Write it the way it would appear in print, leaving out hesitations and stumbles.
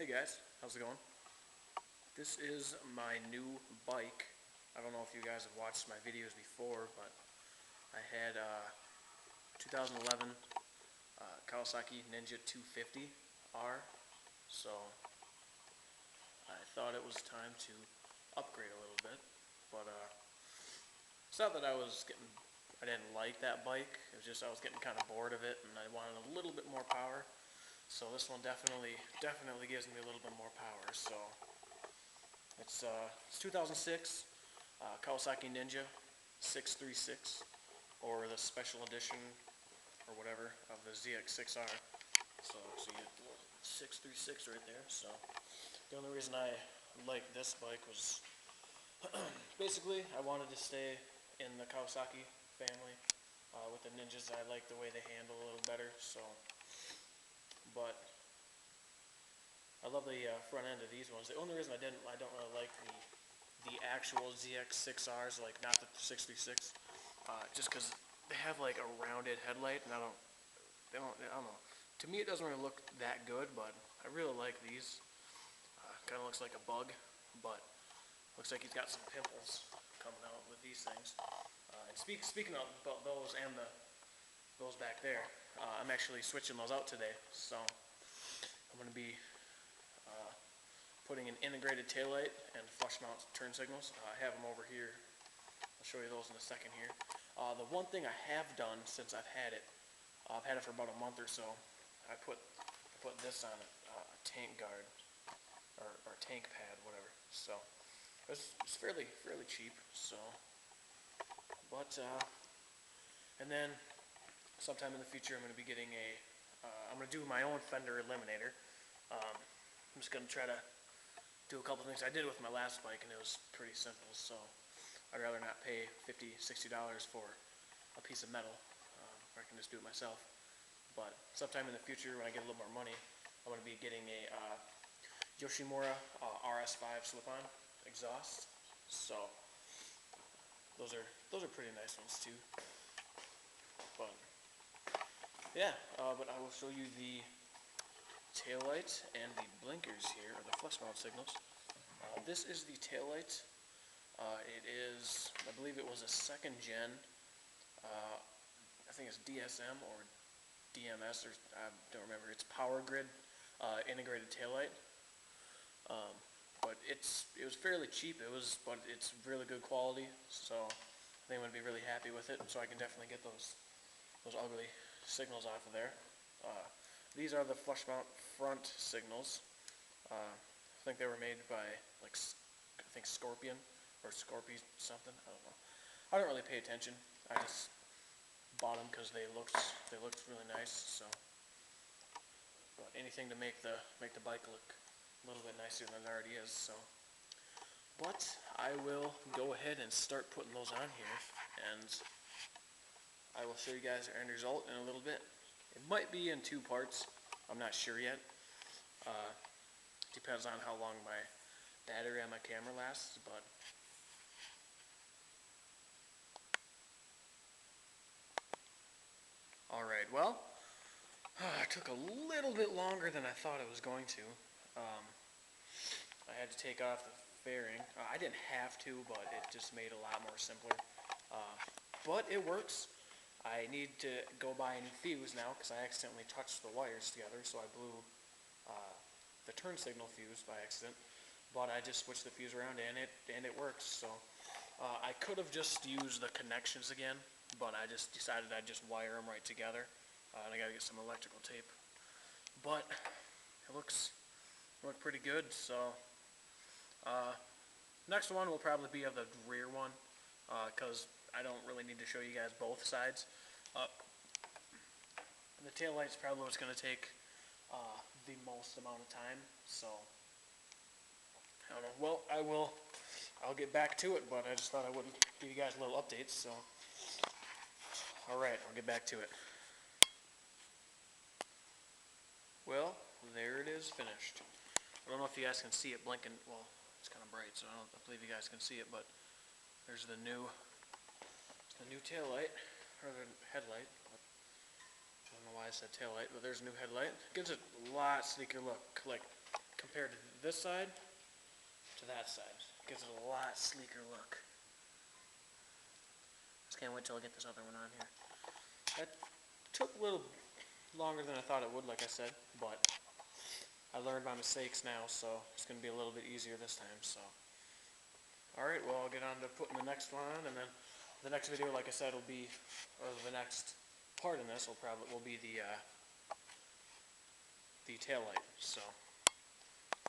Hey guys, how's it going? This is my new bike. I don't know if you guys have watched my videos before, but I had 2011 Kawasaki Ninja 250R, so I thought it was time to upgrade a little bit. But it's not that I didn't like that bike. It was just I was getting kind of bored of it, and I wanted a little bit more power. So this one definitely gives me a little bit more power. So it's 2006 Kawasaki Ninja 636, or the special edition or whatever of the ZX6R. So you get the 636 right there. So the only reason I liked this bike was basically I wanted to stay in the Kawasaki family with the Ninjas. I like the way they handle a little better. So. But I love the front end of these ones. The only reason I don't really like the actual ZX6Rs, like not the 636, just because they have like a rounded headlight, and I don't know. To me, it doesn't really look that good, but I really like these. Kind of looks like a bug, but looks like he's got some pimples coming out with these things. And speaking of those and those back there, I'm actually switching those out today, so I'm going to be putting an integrated taillight and flush mount turn signals. I have them over here. I'll show you those in a second here. The one thing I have done since I've had it for about a month or so, I put this on a tank guard or tank pad, whatever. So it's fairly cheap. So, but and then sometime in the future, I'm going to be getting I'm going to do my own fender eliminator. I'm just going to try to do a couple things. I did it with my last bike, and it was pretty simple, so I'd rather not pay $50, $60 for a piece of metal, where I can just do it myself. But sometime in the future, when I get a little more money, I'm going to be getting a Yoshimura RS5 slip-on exhaust. So those are pretty nice ones too. But yeah, but I will show you the taillight and the blinkers here, or the flex mount signals. This is the taillight. It is, I believe it was a second gen, I think it's DSM or DMS, or I don't remember. It's power grid integrated taillight. But it was fairly cheap. But it's really good quality. So I think I'm gonna be really happy with it. So I can definitely get those ugly signals off of there. These are the flush mount front signals. I think they were made by I think Scorpion or Scorpy something. I don't know. I don't really pay attention. I just bought them because they looked really nice. So, but anything to make the bike look a little bit nicer than it already is. So, but I will go ahead and start putting those on here, and I will show you guys the end result in a little bit. It might be in two parts. I'm not sure yet. Depends on how long my battery on my camera lasts, but alright, well, it took a little bit longer than I thought it was going to. I had to take off the fairing. I didn't have to, but it just made it a lot more simpler. But it works. I need to go buy a new fuse now because I accidentally touched the wires together, so I blew the turn signal fuse by accident. But I just switched the fuse around, and it works. So I could have just used the connections again, but I just decided I'd just wire them right together. And I got to get some electrical tape. But it looks pretty good. So next one will probably be of the rear one, because I don't really need to show you guys both sides. The taillight's probably what's going to take the most amount of time, so I don't know. Well, I'll get back to it, but I just thought I would give you guys a little update, so alright, I'll get back to it. Well, there it is, finished. I don't know if you guys can see it blinking. Well, it's kind of bright, so I don't believe you guys can see it, but there's the new taillight, or the headlight. I don't know why I said taillight, but there's a new headlight. It gives it a lot sleeker look. Like, compared to this side to that side. Gives it a lot sleeker look. Just can't wait till I get this other one on here. That took a little longer than I thought it would, like I said, but I learned my mistakes now, so it's going to be a little bit easier this time. So, alright, well, I'll get on to putting the next one on, and then the next video, like I said, will be, or the next part in this will be the tail light. So